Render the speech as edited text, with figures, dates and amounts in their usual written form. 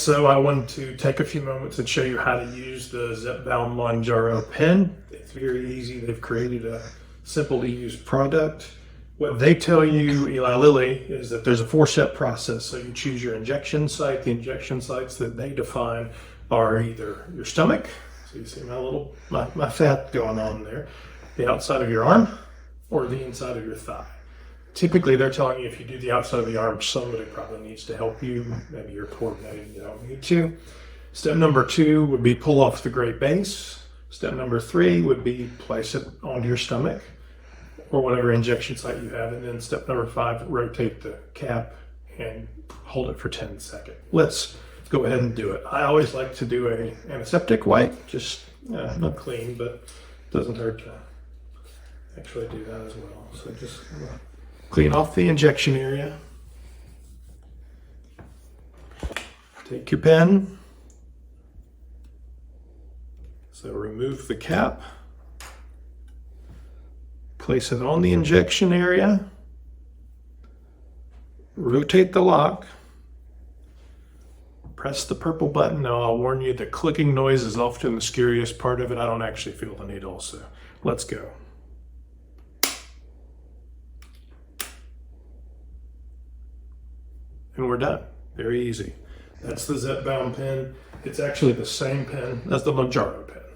So I wanted to take a few moments and show you how to use the ZepBound Mounjaro pen. It's very easy. They've created a simple to use product. What they tell you, Eli Lilly, is that there's a 4-step process. So you choose your injection site. The injection sites that they define are either your stomach, so you see my fat going on there, the outside of your arm, or the inside of your thigh. Typically, they're telling you if you do the outside of the arm, somebody probably needs to help you. Maybe you're coordinating, you don't need to. Step number 2 would be pull off the gray base. Step number 3 would be place it onto your stomach or whatever injection site you have. And then step number 5, rotate the cap and hold it for 10 seconds. Let's go ahead and do it. I always like to do a antiseptic wipe, just not clean, but it doesn't hurt to actually do that as well. So just clean off the injection area. Take your pen. So remove the cap. Place it on the injection area. Rotate the lock. Press the purple button. Now I'll warn you, the clicking noise is often the scariest part of it. I don't actually feel the needle, so let's go. And we're done. Very easy. That's the ZepBound pen. It's actually the same pen as the Mounjaro pen.